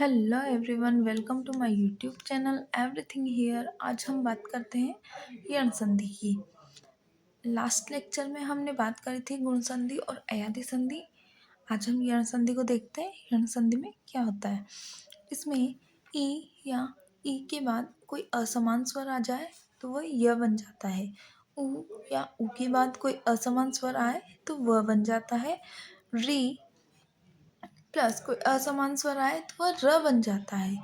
Hello everyone, welcome to my YouTube channel everything here. आज हम बात करते हैं यण संधि की। लास्ट लेक्चर में हमने बात करी थी गुण संधि और अयादी संधि। आज हम यण संधि को देखते हैं। यण संधि में क्या होता है, इसमें ई या ई के बाद कोई असमान स्वर आ जाए तो वह य बन जाता है। उ या उ के बाद कोई असमान स्वर आए तो वह बन जाता है। री प्लस कोई असमान स्वर आए तो वह र बन जाता है।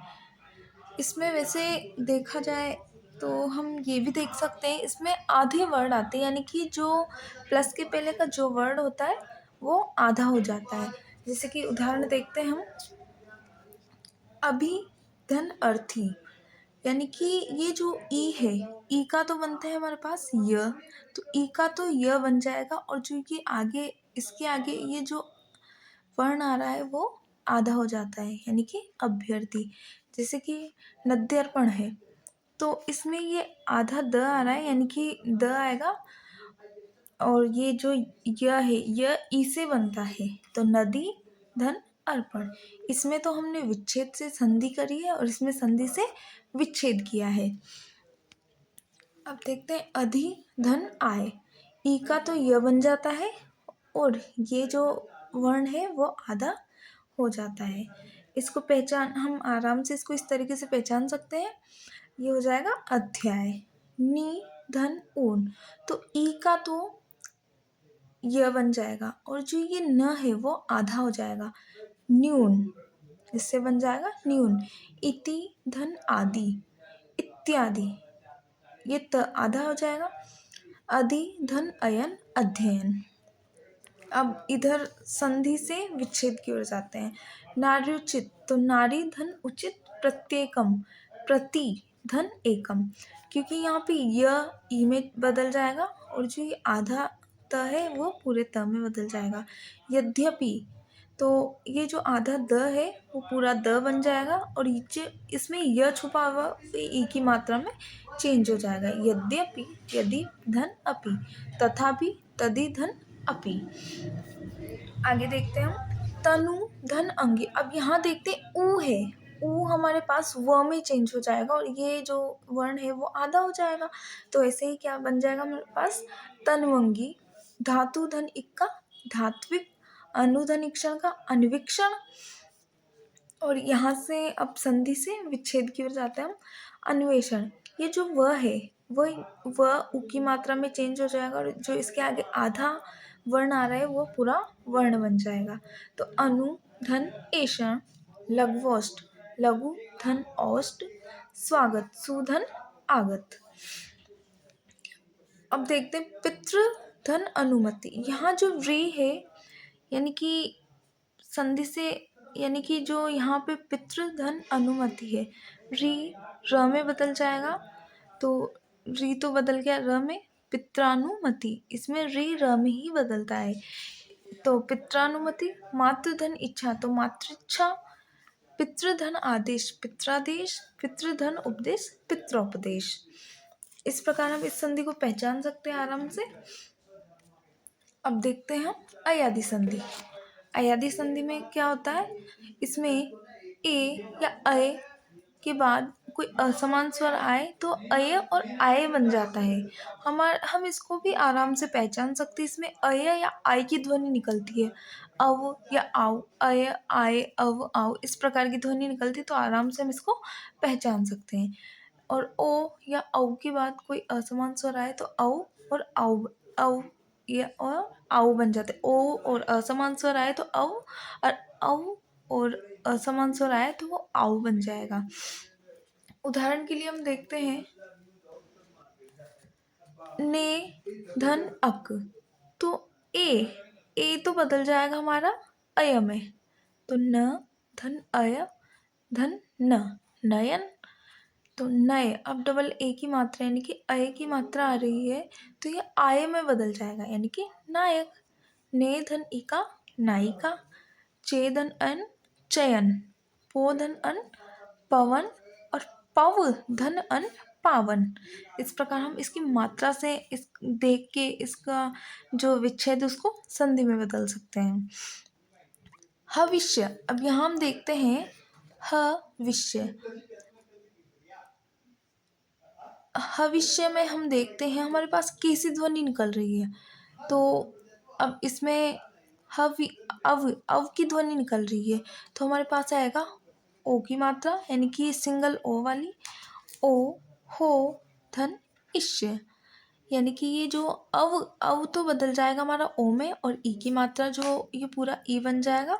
इसमें वैसे देखा जाए तो हम ये भी देख सकते हैं, इसमें आधे वर्ड आते हैं, यानी कि जो प्लस के पहले का जो वर्ड होता है वो आधा हो जाता है। जैसे कि उदाहरण देखते हैं हम, अभी धन अर्थी, यानी कि ये जो ई है, ई का तो बनता है हमारे पास य, तो ई का तो य बन जाएगा, और जो कि आगे इसके आगे ये जो वर्ण आ रहा है वो आधा हो जाता है, यानी कि अभ्यर्थी। जैसे कि नद्यर्पण है तो इसमें ये आधा द आ रहा है, यानी कि द आएगा, और ये जो य है यह ई से बनता है, तो नदी धन अर्पण। इसमें तो हमने विच्छेद से संधि करी है और इसमें संधि से विच्छेद किया है। अब देखते हैं अधि धन आय, ई का तो य बन जाता है और ये जो वर्ण है वो आधा हो जाता है। इसको पहचान हम आराम से इसको इस तरीके से पहचान सकते हैं। ये हो जाएगा अध्याय। नी धन ऊन, तो ई का तो य बन जाएगा और जो ये न है वो आधा हो जाएगा, न्यून। इससे बन जाएगा न्यून। इति धन आदि, इत्यादि, ये त आधा हो जाएगा। अधि धन अयन, अध्ययन। अब इधर संधि से विच्छेद की ओर जाते हैं। नार्युचित, तो नारी धन उचित, प्रत्येकम, प्रति धन एकम, क्योंकि यहाँ पे य ई में बदल जाएगा और जो ये आधा त है वो पूरे त में बदल जाएगा। यद्यपि, तो ये जो आधा द है वो पूरा द बन जाएगा और ये इसमें य छुपा हुआ ई की मात्रा में चेंज हो जाएगा। यद्यपि, यदि धन अपि, तथापि, तदि धन अपि। आगे देखते हैं हम, तनु धन अंगी। अब यहाँ देखते हैं ऊ है, ऊ हमारे पास व में चेंज हो जाएगा और ये जो वर्ण है वो आधा हो जाएगा, तो ऐसे ही क्या बन जाएगा हमारे पास, तनुअंगी। धातु धन इक्का, धात्विक। अनुधन इक्षण का, अन्वीक्षण। और यहाँ से अब संधि से विच्छेद की ओर जाते हैं हम। अन्वेषण, ये जो व है वह उ की मात्रा में चेंज हो जाएगा और जो इसके आगे आधा वर्ण आ रहा है वो पूरा वर्ण बन जाएगा। तो अनु धन एषण, लघ्वोष्ट, लघु धन औष्ट, स्वागत, सुधन आगत। अब देखते हैं पितृ धन अनुमति। यहाँ जो रे है, यानी कि संधि से, यानी कि जो यहाँ पे पितृ धन अनुमति है, री र में बदल जाएगा, तो री तो बदल गया र में। पित्रानुमति, इसमें री र में ही बदलता है, तो पित्रानुमति। मातृधन इच्छा, तो मातृच्छा। पितृधन आदेश, पित्रादेश। पितृधन उपदेश, पित्रोपदेश। इस प्रकार हम इस संधि को पहचान सकते हैं आराम से। अब देखते हैं हम अयादी संधि। अयादी संधि में क्या होता है, इसमें ए या अय के बाद कोई असमान स्वर आए तो अय और आय बन जाता है। हम इसको भी आराम से पहचान सकते हैं। इसमें अय या आय की ध्वनि निकलती है, अव या आव, अय आय अव आव, इस प्रकार की ध्वनि निकलती है, तो आराम से हम इसको पहचान सकते हैं। और ओ या औ के बाद कोई असमान स्वर आए तो औ और औ या और आउ बन जाते। ओ और असमान स्वर आए तो औ, और औ और असमान स्वर आए तो वो आउ बन जाएगा। उदाहरण के लिए हम देखते हैं, ने धन अक, तो ए तो बदल जाएगा हमारा अय में, तो न धन अय धन न, नयन। तो नए, अब डबल ए की मात्रा यानी कि अय की मात्रा आ रही है तो ये आय में बदल जाएगा, यानी कि नायक। ने धन इका, नायिका। चे धन अन, चयन। पो धन अन, पवन। और पव धन अन, पावन। इस प्रकार हम इसकी मात्रा से इस देख के इसका जो विच्छेद उसको संधि में बदल सकते हैं। भविष्य, अब यहाँ हम देखते हैं हविष्य। भविष्य में हम देखते हैं हमारे पास कैसी ध्वनि निकल रही है। तो अब इसमें हवि अव की ध्वनि निकल रही है, तो हमारे पास आएगा ओ की मात्रा, यानी कि सिंगल ओ वाली, ओ हो धन इश्य। यानी कि ये जो अव तो बदल जाएगा हमारा ओ में, और ई की मात्रा जो ये पूरा ई बन जाएगा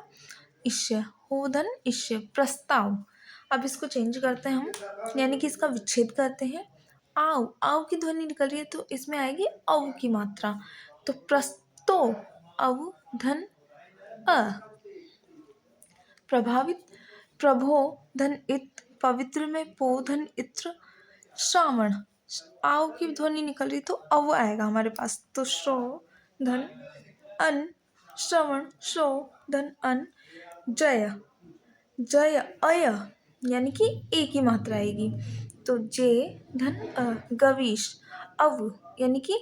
इश्य, हो धन इश्य, प्रस्ताव। अब इसको चेंज करते हैं हम, यानी कि इसका विच्छेद करते हैं। आव की ध्वनि निकल रही है, तो इसमें आएगी अव की मात्रा, तो प्रस्तो अव धन अ। प्रभावित प्रभो धन इत, पवित्र में पो धन इत्र, श्रावण। आव की ध्वनि निकल रही तो अव आएगा हमारे पास, तो श्रो धन अन, श्रवण श्रो धन अन, जय जय अय, यानी कि ए की मात्रा आएगी, तो जे धन गवीश अव, यानी कि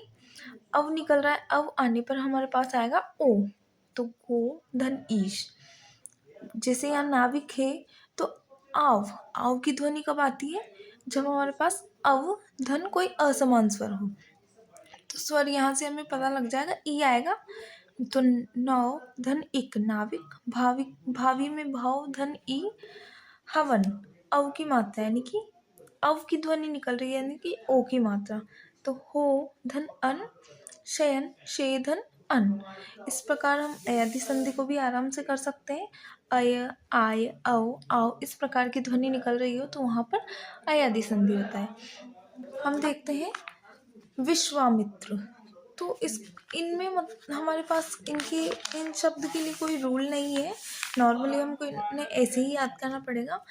अव निकल रहा है, अव आने पर हमारे पास आएगा ओ, तो गो धन ईश। जैसे यहाँ नाविक है, तो आव की ध्वनि कब आती है, जब हमारे पास अव धन कोई असमान स्वर हो, तो स्वर यहाँ से हमें पता लग जाएगा, ई आएगा, तो नौ धन इक, नाविक। भावी में भाव धन ई, हवन। अव की मात्रा, यानी कि अव की ध्वनि निकल रही है, यानी कि ओ की मात्रा, तो हो धन अन, शयन शे धन अन। इस प्रकार हम अयादि संधि को भी आराम से कर सकते हैं। अय आय औ आओ, इस प्रकार की ध्वनि निकल रही हो तो वहाँ पर अयादि संधि होता है। हम देखते हैं विश्वामित्र। तो इस इनमें हमारे पास इनके इन शब्द के लिए कोई रूल नहीं है, नॉर्मली हमको इन्हें ऐसे ही याद करना पड़ेगा।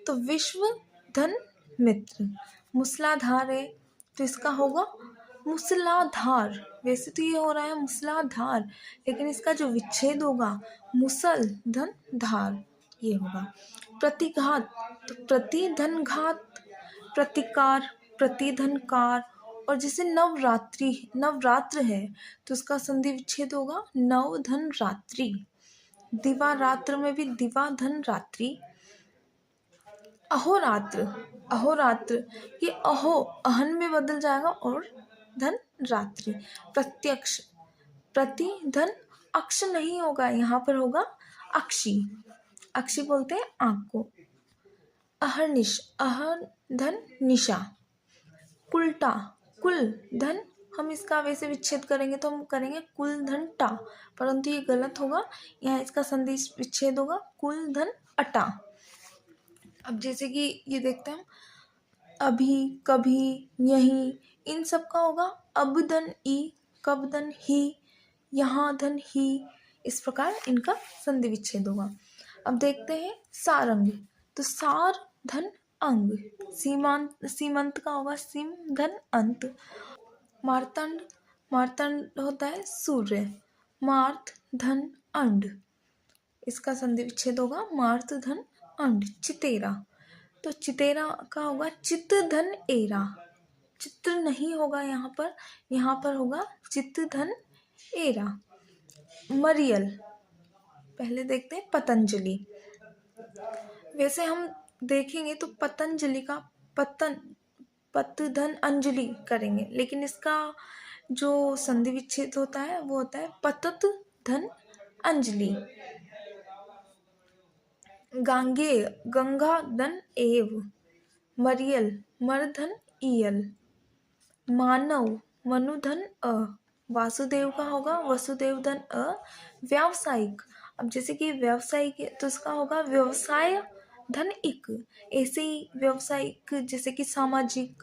तो विश्व धन मित्र, मूसलाधार है, तो इसका होगा मूसलाधार। वैसे तो ये हो रहा है मूसलाधार, लेकिन इसका जो विच्छेद होगा मुसल धन धार, ये होगा। प्रतिघात, तो प्रति धन घात, प्रतिकार, प्रतिधनकार। और जैसे नवरात्र है, तो उसका संधि विच्छेद होगा नव धन रात्रि। दिवारात्र में भी दिवा धन रात्रि। अहोरात्र, अहोरात्र, ये अहो अहन में बदल जाएगा, और धन रात्रि। प्रत्यक्ष, प्रति धन अक्ष नहीं होगा, यहाँ पर होगा अक्षी। अक्षी बोलते हैं आँख को। अहर्निश, अहर धन निशा। कुलटा, कुल धन, हम इसका वैसे विच्छेद करेंगे तो हम करेंगे कुल धन टा, परंतु ये गलत होगा, यहाँ इसका संधि विच्छेद होगा कुल धन अटा। अब जैसे कि ये देखते हैं, अभी, कभी, यहीं, इन सब का होगा अब धन ई, कब धन ही, यहाँ धन ही। इस प्रकार इनका संधि विच्छेद होगा। अब देखते हैं सारंग। तो सार धन अंग, सीमंत का होगा सिम धन अंत। मार्तंड, मार्तंड होता है सूर्य, मार्त धन अंड, इसका संधि विच्छेद होगा मार्त धन अंड। चितेरा, तो चितेरा का होगा चित्त धन एरा, चित्र नहीं होगा यहाँ पर होगा चित्त धन एरा। मरियल, पहले देखते हैं पतंजलि। वैसे हम देखेंगे तो पतंजलि का पत धन अंजलि करेंगे, लेकिन इसका जो संधि विच्छेद होता है वो होता है पतत धन अंजलि। गांगेय, गंगा धन एव। मरियल, मरधन इयल। मानव, मनु धन अ। वासुदेव का होगा वसुदेव धन अ। व्यावसायिक, अब जैसे कि व्यावसायिक है तो इसका होगा व्यवसाय धन इक। ऐसे ही व्यावसायिक जैसे कि सामाजिक,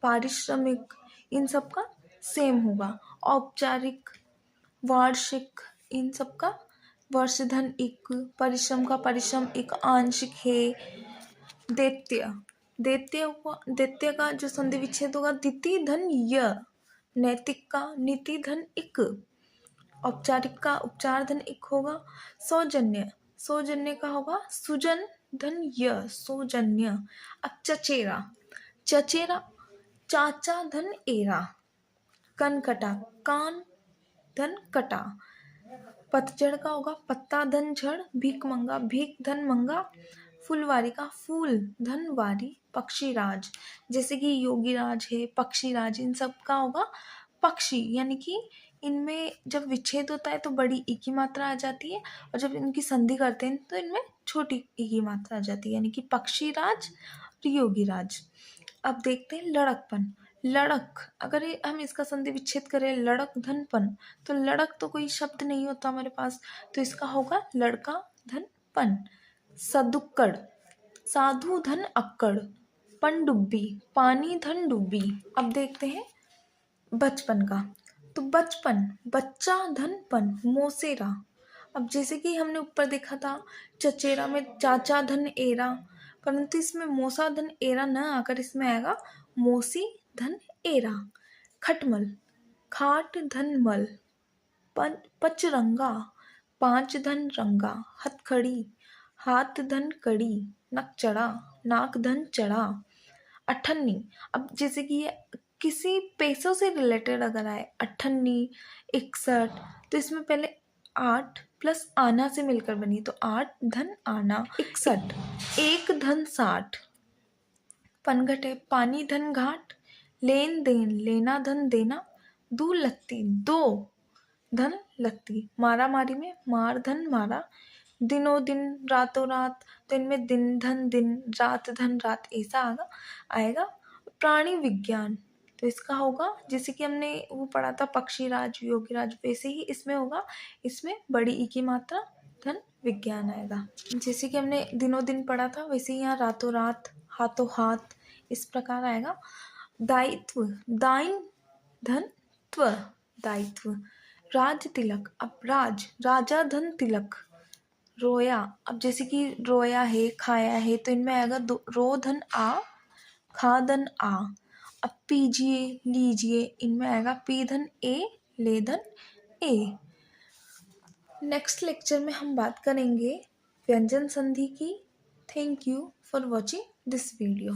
पारिश्रमिक, इन सब का सेम होगा। औपचारिक, वार्षिक, इन सब का वर्ष धन इक। परिश्रम का परिश्रम एक आंशिक है। दैत्य, दैत्य का जो संधि विच्छेद होगा दिति धन य। नैतिक का नीति धन इक। औपचारिक का उपचार धन इक होगा। सौजन्य, सौजन्य का होगा सुजन धन य, सौजन्य। अब चचेरा, चचेरा चाचा धन एरा। कनकटा, कान धन कटा। पतझड़ का होगा पत्ता धन झड़। भीख मंगा, भीख धन मंगा। फुलवारी का फूल, धन वारी, पक्षी राज। जैसे कि योगी राज है, पक्षी राज, इन सब का होगा पक्षी, यानी कि इनमें जब विच्छेद होता है तो बड़ी ई की मात्रा आ जाती है, और जब इनकी संधि करते हैं तो इनमें छोटी ई की मात्रा आ जाती है, यानी कि पक्षी राज और योगी राज। अब देखते हैं लड़कपन। लड़क, अगर हम इसका संधि विच्छेद करें, लड़क धनपन, तो लड़क तो कोई शब्द नहीं होता हमारे पास, तो इसका होगा लड़का धन पन। सदुक्कड़, साधु धन अक्कड़, पनडुब्बी, पानी धन डुब्बी। अब देखते हैं बचपन का, तो बचपन, बच्चा धन पन, मोसेरा। अब जैसे कि हमने ऊपर देखा था चचेरा में चाचा धन एरा, परंतु इसमें मोसा धन एरा न आकर इसमें आएगा मोसी धन एरा। खटमल, खाट धन मल, पचरंगा, पांच धन रंगा, हथकड़ी, हाथ धन कड़ी, नक चढ़ा, नाक धन चढ़ा। अठन्नी, अब जैसे कि ये किसी पैसों से रिलेटेड अगर आए, अठन्नी, 61, तो इसमें पहले 8 प्लस आना से मिलकर बनी, तो 8 धन आना, 61, 1 धन 60। पनघटे, पानी धन घाट, लेन देन, लेना धन देना, दूर लगती, 2 धन लगती। मारा मारी में मार धन मारा, दिनों दिन, रातों रात, तो इनमें दिन धन दिन, रात धन रात, ऐसा आएगा। प्राणी विज्ञान, तो इसका होगा जैसे कि हमने वो पढ़ा था पक्षी राज, योगी राज, वैसे ही इसमें होगा, इसमें बड़ी ई की मात्रा, धन विज्ञान आएगा। जैसे कि हमने दिनों दिन पढ़ा था, वैसे ही यहाँ रातों रात, हाथों हाथ, इस प्रकार आएगा। दायित्व, दाइन धन त्व, दायित्व। राज तिलक, अब राज, राजा धन तिलक। रोया, अब जैसे कि रोया है, खाया है, तो इनमें आएगा रो धन आ, खा धन आ। अब पीजिए, लीजिए, इनमें आएगा पी धन ए, ले धन ए। नेक्स्ट लेक्चर में हम बात करेंगे व्यंजन संधि की। Thank you for watching this video.